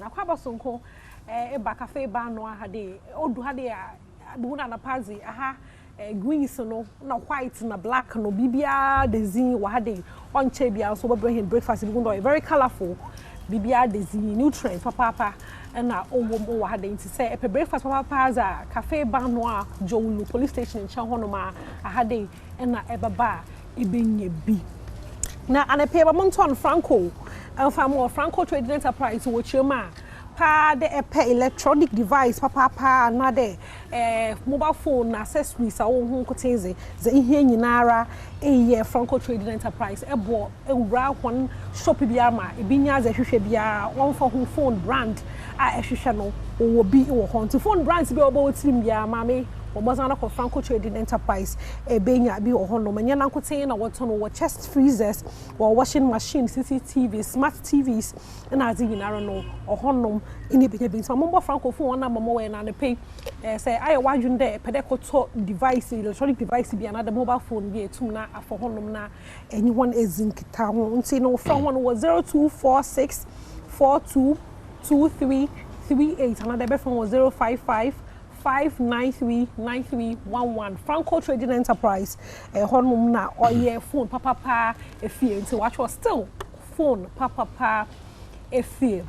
Akwaba sonko eba cafe bar no hade odu hade a na pazi aha green no na white na black no bibia dezin wa hade on chebia so bring breakfast bi very colorful bibia dezin nutrient papa na owo wa hade nti say e breakfast papa za cafe bar no a Jowulu police station in Chanhonoma ahade na ebaba ibenye bi na anepe ba monton Franco Franco Trading Enterprise wo chema pa de electronic device papa na de mobile phone accessories a wo hu koteze ze ihe nyinara Franco Trading Enterprise ebo ewura hon shop bia ma ebinya ze hwehwe bia won for hu phone brand a ehwehwe no wo bi wo hon to phone brands bi obo tirim bia ma me Obazana ko Franco Trading Enterprise benya bi ohono manya na nkoten na wotono wo chest freezers or washing machine CCTV smart TVs na azi yinara no ohonom ini benya bi so mombo Franco phone na momo we na ne pay say aye wadwun de pedekoto device electronic device bi another mobile phone bi etum na afohonom na anyone ezinkita ho nti no from one was 0246 422338 another be phone was 055 5939311 Franco Trading Enterprise honum na oye phone papa efie nti watch was still phone papa efie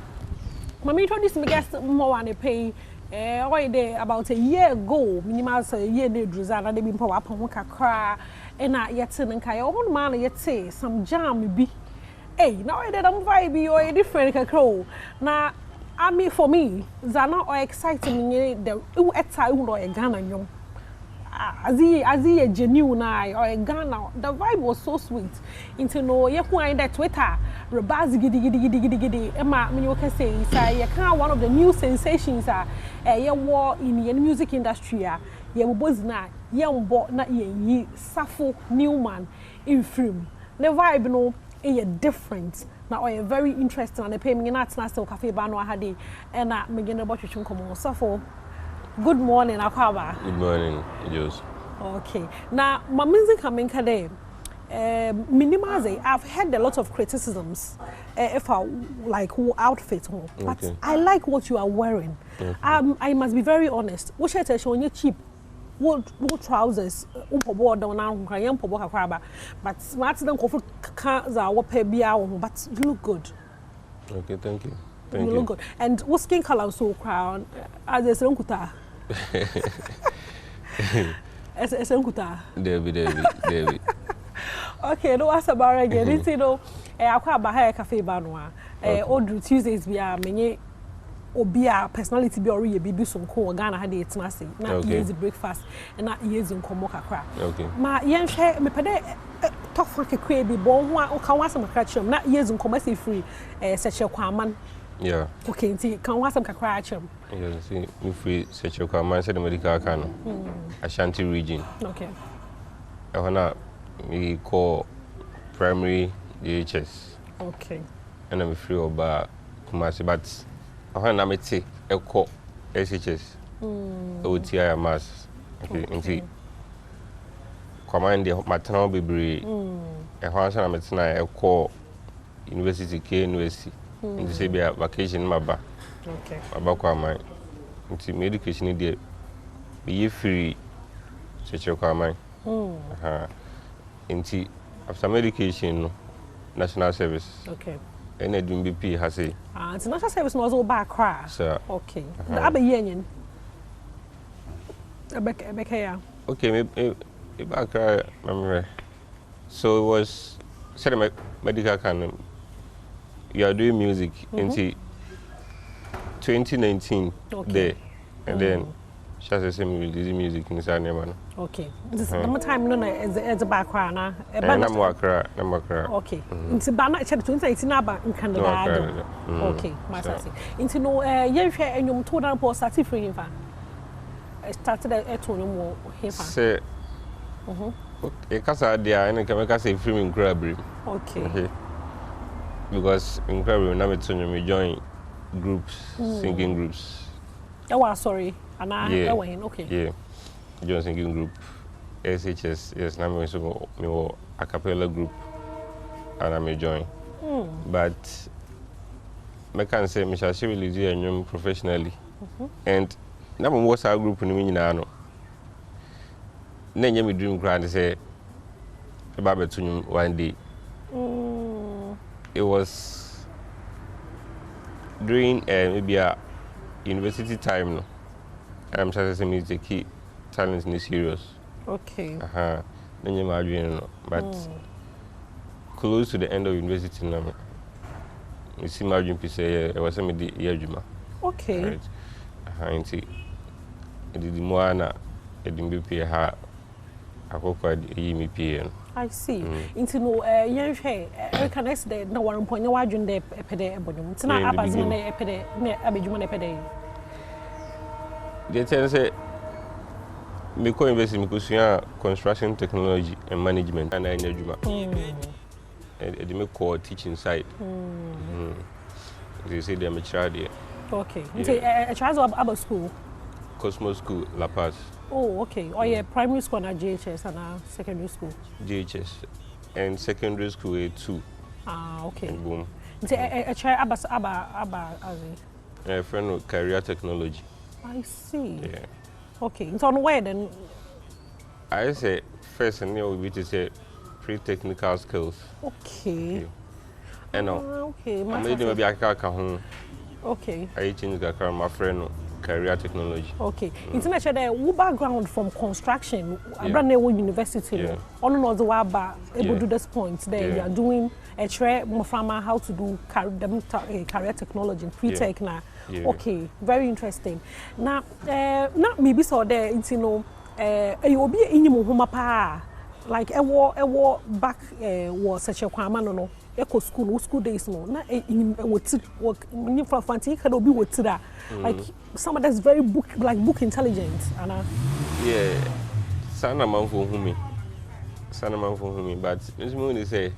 mama introduce me guest more wan pay oy dey about a year ago minimal say year dey druza na dey bi mpa wapon ho kakra na yete nka ye honum na yete some jam bi na oy dey am vibe oy different kakra na for me, Zana or exciting the eta or a Ghana young. As he genuine or a Ghana, the vibe was so sweet. Into no, you find that Twitter, Rebaz giddy. Emma, you can say, you can't one of the new sensations you war in the music industry. You was not young, but not ye Safo Newman in film. The vibe no is different. Now I am very interested and I pay me in at National Cafe Bano Hadi and I begin about you come on. Safo, good morning, Akaba. Good morning, Jos. Okay. Now my music coming today. Minimize. I've heard a lot of criticisms if I like who outfit home, but okay. I like what you are wearing. Okay. I must be very honest. What shirt is showing you cheap? What trousers? Board down now. But smart than coffee cans are what pay be out. But you look good. Okay, thank you. You look good. And what skin color so crown? As a sonkuta. As a sonkuta. David. Okay, no ask about again. It's you know, I quite buy cafe banwa. All Tuesdays we are many. Obia personality be already be some cool Ghana had it massive. Now easy breakfast and not easy in Komoka crap. Okay. Ma yen share me pede tough like a crabby bon one or can want some catchum, not years in commercial free such a quaman. Yeah. Okay, see, can want some catchum. Yeah, see, you free such a quaman said the medical can Ashanti region. Okay. I wanna we call primary DHS. Okay. And I'm free about Kumasi, but I na meti eko SHS OTI mass okay nti command the maternal bebre e ho na meti na eko university KNUSC nti say be vacation maba okay maba kwa man nti medication dey be free cheche kwa man nti after medication no national service okay and I do BP has a international service was all back cry. Sir. Okay. The Abbey Union. Abeka. Okay, maybe back cry, memory. So it was said medical canon. You are doing music into 2019 there, and then she has the same releasing music in Newman. Okay. This time no as a background na. I'm worker. Okay. Into bana check 2019 aba in Canada. Okay, master say. Into no ye hwe enyum to dan po start free him fa. Started at to no him fa. Say e kasa dia ene ka me kasa free me grabri. Okay. Because in grabri na me to me join groups, singing groups. Oh, sorry. And okay. Yeah. Join singing group. SHS, yes, now me so me a cappella group and I may join. But I can say me shall release you professionally. And now I'm was our group in Minano. Then you dream grand say about between one day. It was during maybe a university time. No, I'm trying to say me take talent in serious. Okay. Then you imagine, but close to the end of university now. You see, margin piece. I was saying the year Juma. Okay. Right. The more na edimbe pay ha akoko yi me pay. I see. Into no yen hwe Erica next day na waran ponya wadwun de epede ebonum. Tina abazin na epede na abedwuma na epede. The thing say me ko invest me ko sua construction technology and management and edwuma. And me ko teaching side. They say they am a child there. Okay. Into a child about school. Cosmos School, La Paz. Oh, okay. Or yeah, primary school and JHS and secondary school. JHS and secondary school A2. Okay. And boom. A child A friend of career technology. I see. Yeah. Okay. It's on where then? I say first and we to say pre-technical skills. Okay. And okay. I made them be a car. Okay. I changed the car, my friend. Career technology. Okay. International the background from construction. I brand new university. Yeah. On another waba able to do this point. There you are doing a try more from how to do career technology pre-tech now. Okay, very interesting. Now, not maybe so there. It's you will be in your home pa like a war back was such a kwama no. Eco school days no na what work when for fancy can be what that like someone that's very book intelligent and yeah sana man for me but this morning say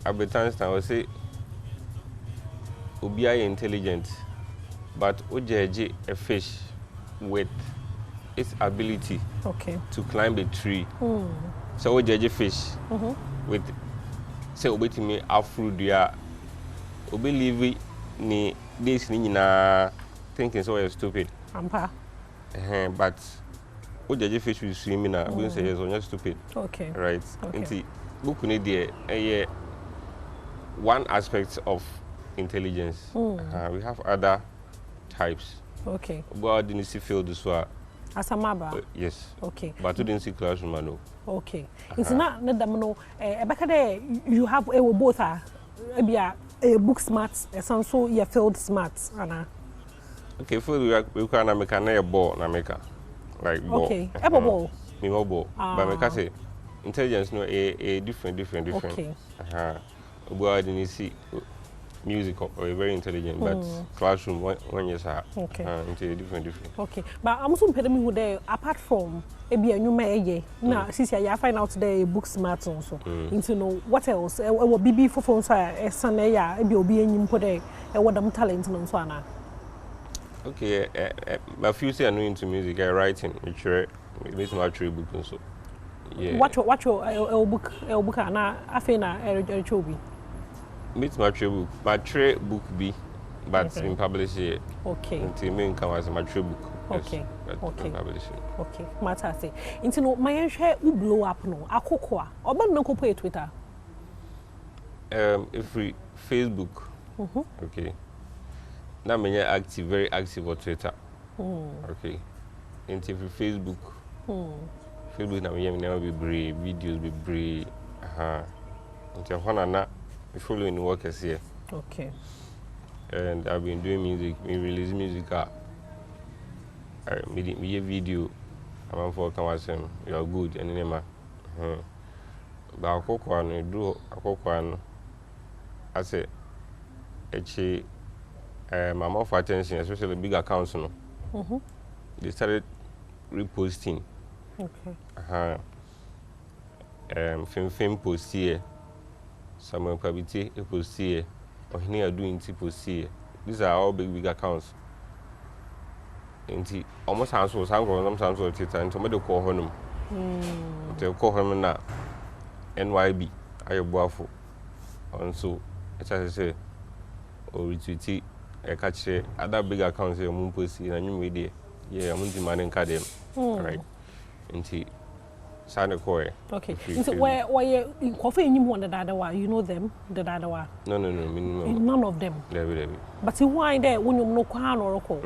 Albert Einstein was say obi are intelligent but ojeje a fish with its ability to climb the tree so ojeje fish with say obeti me afro dia obelieve ni days ni na thinking so you're stupid ampa but ojeje fish will swim na we say yes you're stupid right nti book ni there one aspect of intelligence we have other types but in the field as well Asamaba. Yes. Okay. But you didn't see classroom, no. Okay. It's not that you have both a book smart, and so you field smart, Anna. Okay, field we can make a ball, na make like ball. Okay. Ever ball. Me ball. But make say intelligence no a different. Okay. We didn't see music or very intelligent, but classroom when you say into different. Okay, but I'm also telling me there apart from a new may now since I find out the book smart also into know what else will be for phones a son a be in put a what I'm talent on Swana. Okay, my future I'm into music, I writing, which makes my tree book also. Yeah. What your book and I think a chobi. Meet my trade book be, but in publish it. Okay. Until me come as my trade book. Okay. Yes, Okay. Okay. Matter say. Into no my share who blow up no. Akokwa. Oba no ko put Twitter. If we Facebook. Okay. Now me active, very active on Twitter. Okay. Into if Facebook. Facebook now me never be brave, videos be brave. Until one na. Following workers here. Okay. And I've been doing music, me release music. Me video. I'm for Kamasem. You are good and nema. But I do I say, my more for attention, especially big accounts. No. They started reposting. Okay. Film post here. Someone probably a post here, or here doing post here. These are all big accounts. And almost answer sometimes or Twitter and tomato call home. They call him now NYB. I have Buffalo. And so It's as I say, or retweet a catch other big accounts here, moon pussy, and you media. Yeah, I'm demanding card them. All right. Into Santa Coy. Okay. So where in coffee in one the other one, you know them, the other one? No, none of them. Debbie. But you why there when you no can or call.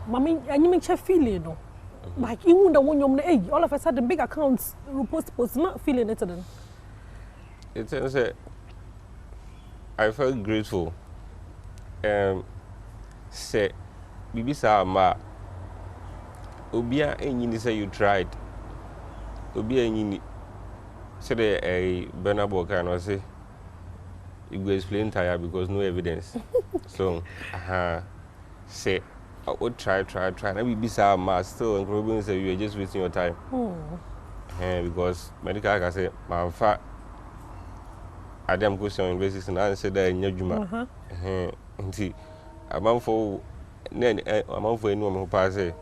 Mammy, and you make a feeling, no. Like you wonder when you're all of a sudden big accounts post not feeling it then. It's I felt grateful. Say, Bibisa ma Obia and say you tried. Obia and said a Bernabo can or say you go explain tire because no evidence. So, say, I would try. And we be some still and Robin say you are just wasting your time. Because medical can say, my fat Adom question on basis and answer that in your Juma. A month for anyone who passes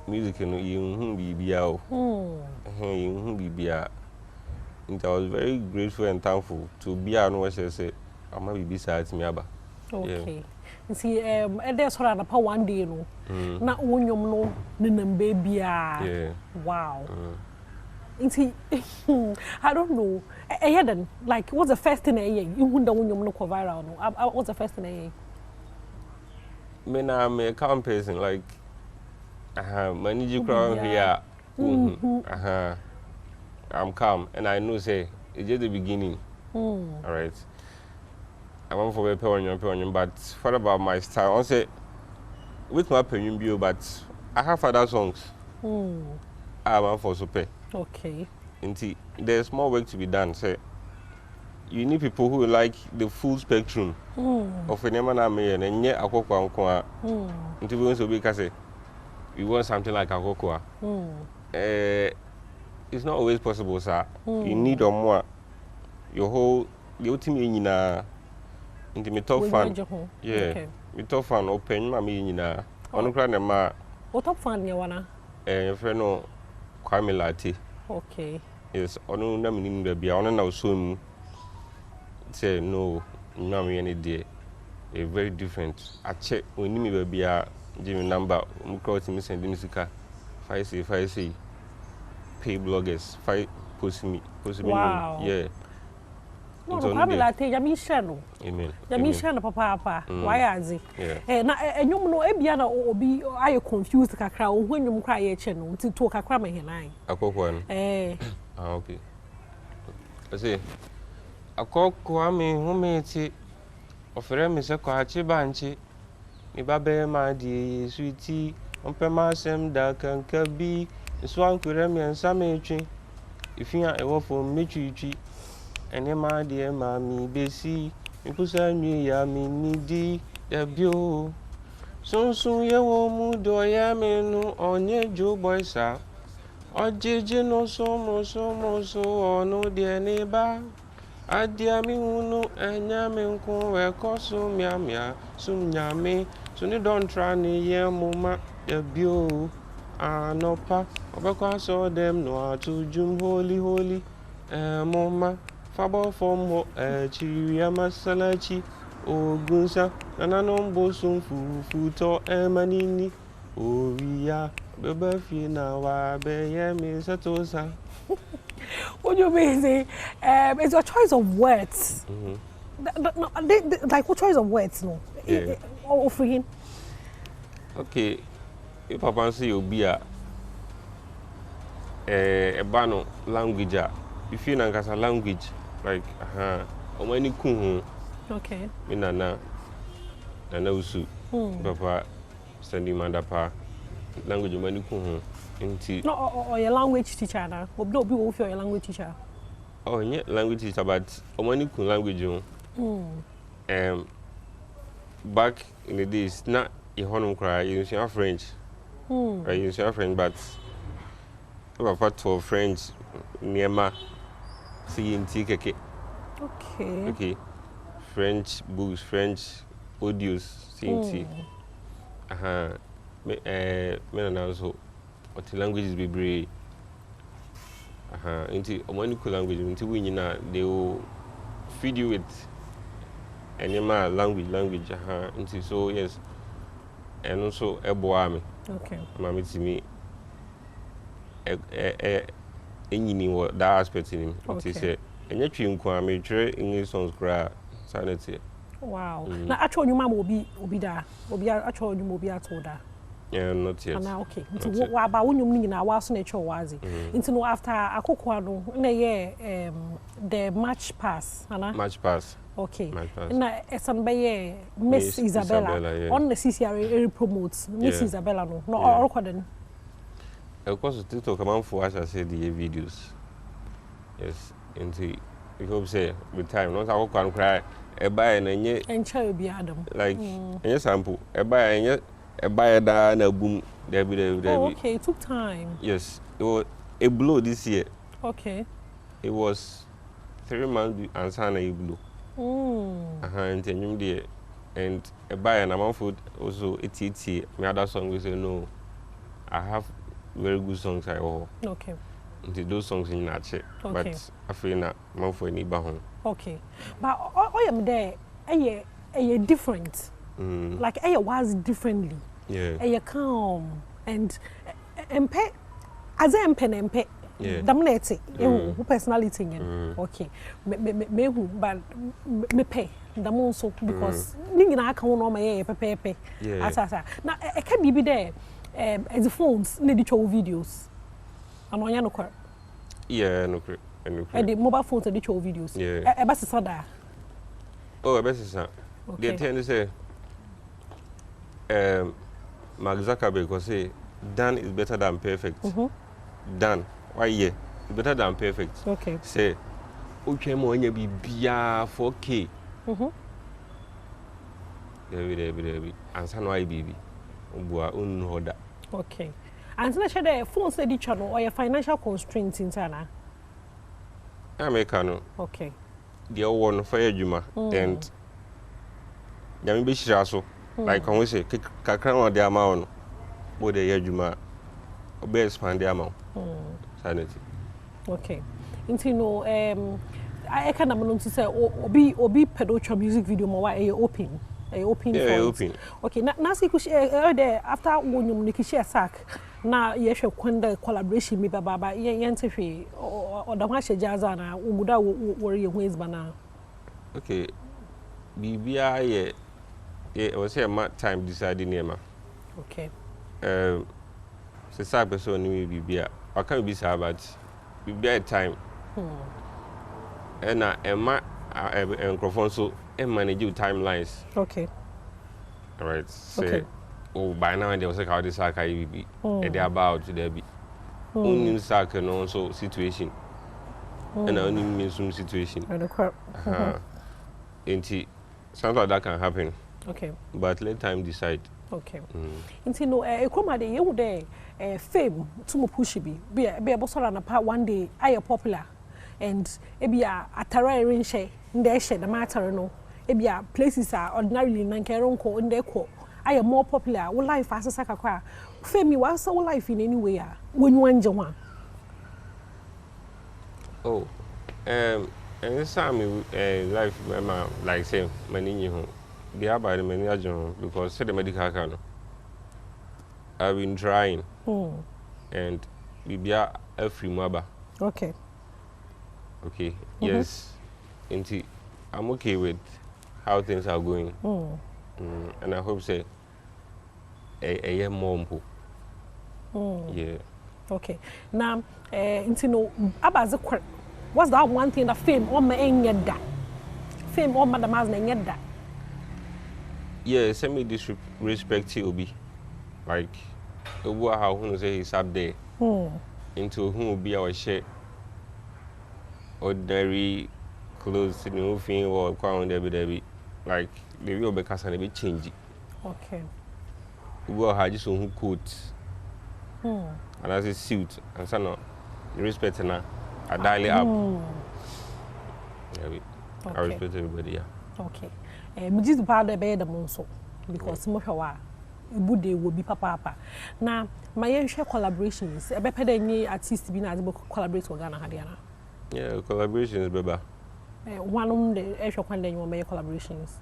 music and you be out. I was very grateful and thankful to be on what I say. I might be beside me. Okay. You see, there's sort of one day, no. Not when you know, Ninem baby. Yeah. Wow. You see, I don't know. Then, like, what's the first thing you wonder when you know viral? What's the first thing I'm a calm person, like, manage you crown here. I'm calm, and I know, say, it's just the beginning. All right. I want for a pony, but what about my style? I say, with my opinion, but I have other songs. I want for Sope. Okay. Indeed, there's more work to be done. Say, you need people who like the full spectrum of a name and yet a cocoa. Until we can say, we want something like a cocoa. It's not always possible, sir. You need or more. Your whole ultimate into me top fan. Yeah, me top fan open my meaning. On the ground, ma. What top fan you wanna? Your friend, no, Kwame Latte. Okay. Yes, on no meaning the be on now soon. Say no, no, me any day. A very different. I check when you may be a Jimmy number. Mukro to me send music. If I say. Pay bloggers, post me. Wow. Yeah. No, I'm like, Yami Shano. Amen. Yami Shano, Papa. Why is it? Yeah. And you know, Ebiana or be I confused a crowd when you cry a channel to talk a cram in line. A cock one. Okay. I say, a cock, Kwame, who made it. Offer me a quachi banchi. Ibabe, my dear, sweetie, on Pemasem, dark and cabby. Swan Kuremi and Sametri. If you are a wolf for Michi, and my dear mammy, Bessie, you put a new yammy needy, the bio. Soon you won't do I am on your Joe boy, sir. Or Jiji no so, or no dear neighbor. I dear me who and yamin con where coso miamia, soon yammy, so you don't try me, mumma, the bio. No pa, because saw them no to Jum holy, Mama, Fabo from Chiria Masalachi, O Gunsa, and I know Bosum Futo Emanini, O Ria, Bebefi now, I bear me Satosa. What do you mean? Say, it's a choice of words. Like, what choice of words? No, offering. Okay. If I say you be a bano language, if you know a language like or any kun, okay, Minana, and also Papa standing mandapa language of many kun into no or your language teacher now, or don't be with your language teacher. Oh, yeah, language teacher, but many kun language. Back in the days, not a honor cry, you see French. I use your friend, but I'm part for French near my CNT. Okay. French books, French audios, CNT. Men also, what the language is be into one language until we they will feed you with any ma language into so yes and also a boy okay mammy to me any what that aspect in him it say and yet you me try English songs cry sanity wow na actually you mama obi da obi actually you obi atold da yeah not yet na okay nti wa ba wonyum ni na wa so na echo wazi nti no after akokwa no na ye the match pass ana match pass okay na esan be Miss Isabella on the CCR promotes Miss Isabella no all recording of course TikTok come on for as I said the videos yes into we hope say with time not akokwa cry e buy na nye encha obi Adom like enye sample e buy enye a buyer da na boom there be okay it took time yes it was a blow this year okay it was 3 months and sana a blow and there and a buyer na man food also it's my other song we say no I have very good songs I owe okay into those songs in that check but I feel na man for any bahon okay but I am there a different like I was differently yeah calm and empe as empe damnate who personality okay me who but me pay the monso because ningi na aka no my pepe asasa na e ka bibi there as the phones need to show videos and onya no kwar yeah no kwar the mobile phones dey show videos e ba sesa da oh e ba sesa they tend to say Mark Zuckerberg will say done is better than perfect. Done. Why yeah? Better than perfect. Okay. Say okay mo nya bi bia 4K. Debi. Ansa no ai bibi. Obua unu hoda. Okay. And na share the phone say di channel or your financial constraints intana. America no. Okay. The one for adwuma and yami be shira so. Like when we say kakran on the amount bo de adwuma obe expand the amount. Sanity. Okay. Into no I can am to say obi pedotra music video mo wa open open. Okay, na see kushi there after wonyum ni kishi sack na ye hwe kwenda collaboration mi baba ye ntehwe o da hwa jaza na umuda wori ye hu ezbana. Okay. Bibia ye I was say my time deciding nema. Okay. Se sa person ni bibia. I can't be say but bibia time. And Emma microphone so manage your timelines. Okay. All right. Say oh by now there was like how this archive be. And they about to there be. Only sack no so situation. And only mean some situation. Inti something like that can happen. Okay. But let time decide. Okay. Inti no ekroma de you there fame to mo push be able so na part one day I popular and ebia atara erin she nde she the matter no ebia places are ordinarily nankeronko nde ko I more popular wo life asesa kakwa fame wa so life in any way when you anje ho oh and some life like say many ho the about the many ajo because say the medical can I've been trying and bibia every maba okay yes inti I'm okay with how things are going and I hope say a year more yeah okay now inti no abaze what's that one thing that fame on my enyeda fame on madam has na enyeda yeah send me this respect obi like obu how who say he's up there into who will be our share ordinary clothes in the thing or crown there like the real because and be change okay obu how just who coat and as a suit and so no respect na I dial it up yeah I respect everybody yeah okay me just bad be the monso because mo hwa ibude wo bi papa na my share collaborations e be pede any artist bi na dey collaborate with Ghana ha dia na yeah collaborations beba one of the extra one then you make collaborations.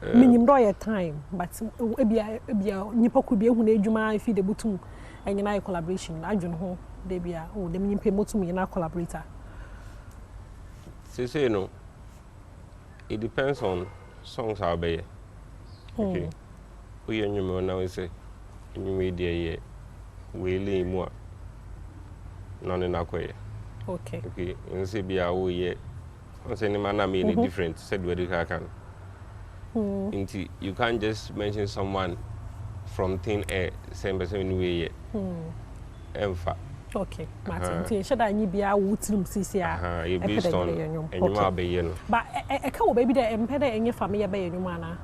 Minimum do your time, but ebia nipa could be ehun edwuma if the butum and you collaboration. I don't know they be oh the minimum pay motum you collaborator. Say you know, it depends on songs I'll be. Okay. We and you now say in media we lay more. None in our way. Okay. Okay. And say be our way. I'm saying man I mean different said where you can. You can't just mention someone from thin air, same person way. Okay, Martin. Should I be a wood room CC? Based on and you might be but a cow baby that impeded in your family by your mana.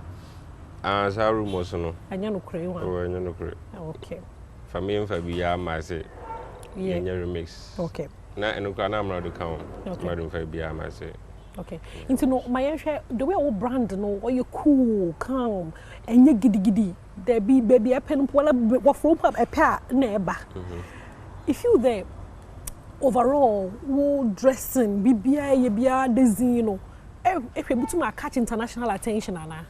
As our room was no. And you know, cray one. Okay. Family and Fabia, my say, yeah, remix. Okay. Now, and I'm not to count. Madam Fabia, my say. Okay. Into no, my the way old brand no, or you cool, calm, and you giddy. There be baby a pen, what from a pair, neighbor. If you there, overall, wool dressing, BBI, design, you know, if you to catch international attention, Anna.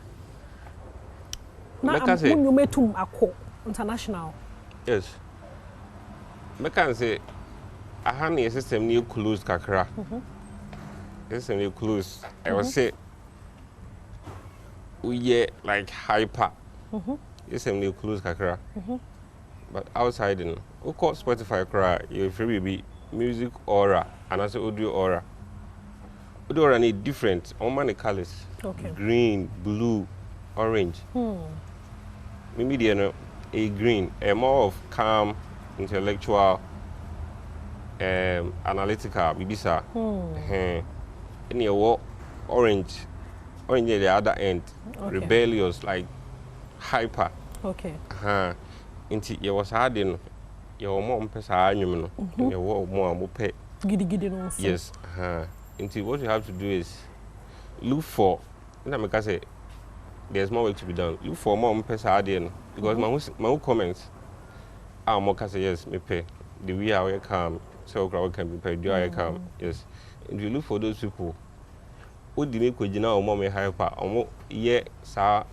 Now, when you met to a call international. Yes. I can say, I have a system new clues, Kakra. System new clues. I would say, we like hyper. System new clues, Kakra. But outside, you know, we call Spotify cry, you free be music aura and also audio aura. Audio aura need different, all many colors. Okay. Green, blue, orange. Maybe you know, a green, a more of calm, intellectual, analytical, bibisa. And your orange at the other end, rebellious, like hyper. Okay. Inti you was harding your mom pesa Newman, your more pay. Giddy Yes. Inti what you have to do is look for, I say, there's more work to be done. Look for more pesa because my comments are more say yes, me pay. The way I come, so crowd can be paid, do I come? Yes. And you look for those people. What do you make with now more hyper or yeah, sa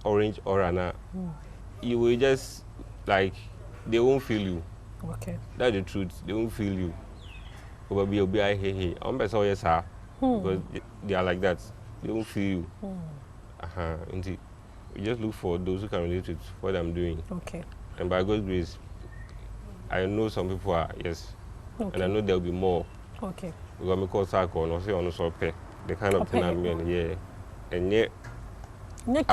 orange or ana? You will just like they won't feel you. Okay. That's the truth. They won't feel you. But be hey. I'm better yes sir. Because they are like that. They won't feel you. Indeed. We just look for those who can relate with what I'm doing. Okay. And by God's grace, I know some people are yes. Okay. And I know there'll be more. Okay. Because me call circle and also on so pay. The kind of thing I'm doing, yeah. And yet okay.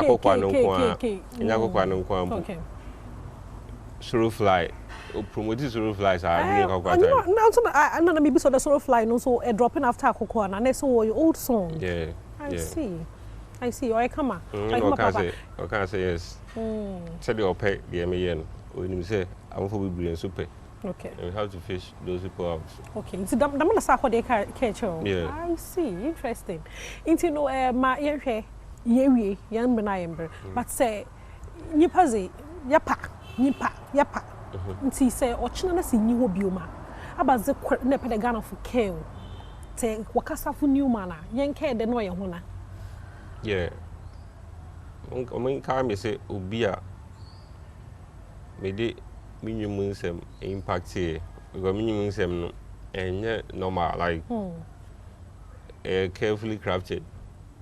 Soro fly. Promoting soro flies are really I know maybe so the soro fly no so a dropping after cocoa and so your old song. Yeah. I see. Or I come on. I can't say yes. Said your pay the MAN. When you say I'm for be and super. Okay. And we have to fish those people out. Okay. So the man say what they catch. Yeah. I see. Interesting. Into no my yewe yan benayember but say nipazi yapa nti say ochina na si nyiwo bioma abaze na pede Ghana for care te wakasa fu Newman yen care de no ye ho na yeah on ka me say obi a me de minimum nsem impact here because minimum nsem no enye normal like carefully crafted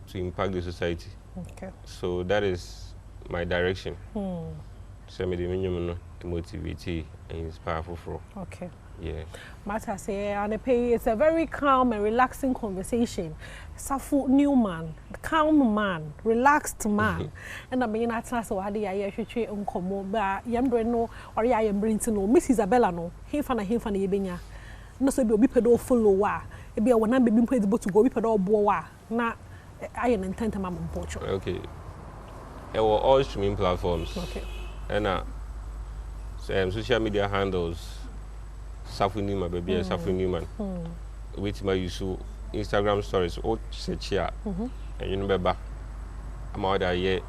to impact the society. Okay. So that is my direction. So me the minimum motivate and inspire for. Okay. Yeah. Matter say and pay it's a very calm and relaxing conversation. Safo Newman, calm man, relaxed man. And I mean at so had ya hwetwe nkomo ba yembre no or ya yembre no Miss Isabella no himfa na yebenya. No so be obi pedo follow wa. E be wona be mpo edibo to go obi pedo obo wa na I am intent mama mpocho. Okay. It were all streaming platforms. Okay. And social media handles Safo Newman, baby, Safo Newman. With my use Instagram stories, all search here. And you remember, I'm out there yet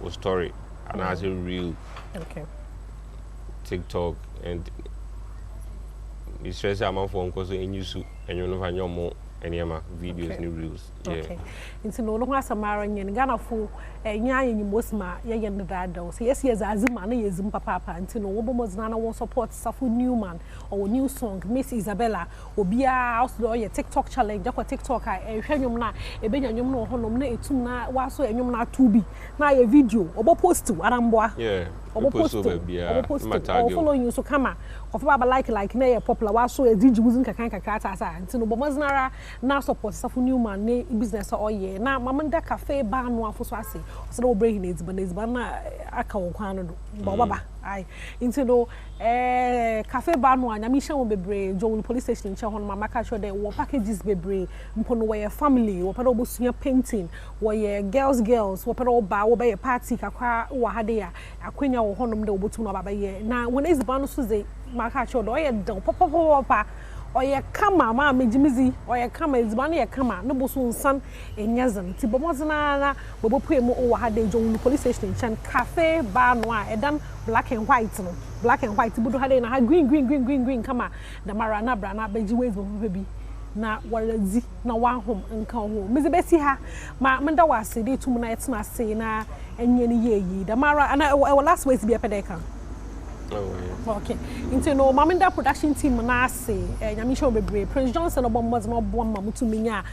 with story, and I say real. Okay. TikTok and the stress I'm on for because in use and you know more any videos, new reels. Yeah. Okay. Into no no Samara nyen Ghana fo nya yin mosma ye yen dada so yes azima na yezim papa into no wo bomo na won support Safo Newman or new song Miss Isabella obia house do ye TikTok challenge akwa TikTok a hwanyum na ebenya nyum no honom na etum na waso enyum na tubi na ye video obo post aramboa yeah obo post or follow you so kama of baba like na ye popular waso e digi wuzin kakan kakata sa into no bomo na support Safo Newman ne business or ye na mamanda cafe bar no afo so ase so no break needs but na aka wo kwan no baba ai into no cafe bar no anya mi hye wo bebre Joel police station nche hono mama ka show there wo packages bebre mpo no we family wo pa do bosuya painting wo ye girls wo pa do ba wo be party kakwa wo hade ya akwenya wo honom de wo botum no baba ye na when is ban so ze maka show do ye don papa oye kama ma mejimizi oye kama ezibane ye kama no boso nsan enyazam ti bomozina na bobopu emu o ha de Joel police station chan cafe bar no a edan black and white no black and white budo ha de na ha green kama da mara na bra na beji ways bobo bi na warazi na wanhom nka ho mezi besi ha ma menda wase de tum na etna se na enye ni yeyi da mara ana last ways bi epedeka. Oh, yeah. Okay. Into no Maminda production team na say nyami show bebre Prince Johnson obommoz no bomma mutu minya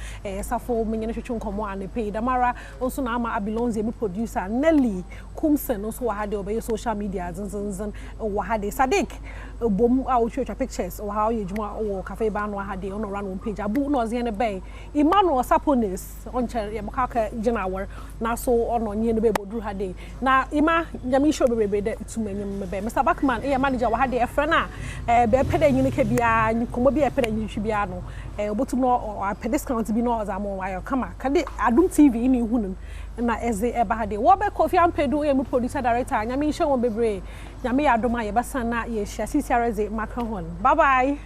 Safo menye no twetwe nkomo anepe damara also na ama Abilonze mi producer Nelly Kumsen also wa hade obey social media zin wa hade Sadik bom a twetwe pictures or how you juma o cafe bar no hade on run one page abu no ze ne bay Emmanuel Saponis on chere ye mokaka jinawar na so ono nye ne be bodru hade na ima nyami show bebre de tumenyem be Mr. Backman manager wa hade e frana be pede nyine ke bia nkomo bia pede nyine hwibia no obotum no a discount bi no ozamo wa yo kama kade Adom TV ni hunun na eze e ba hade wo be Kofi Ampedu e mu producer director nyame hye won bebre nyame Adom aye basa na ye hye sisiareze makahon bye bye.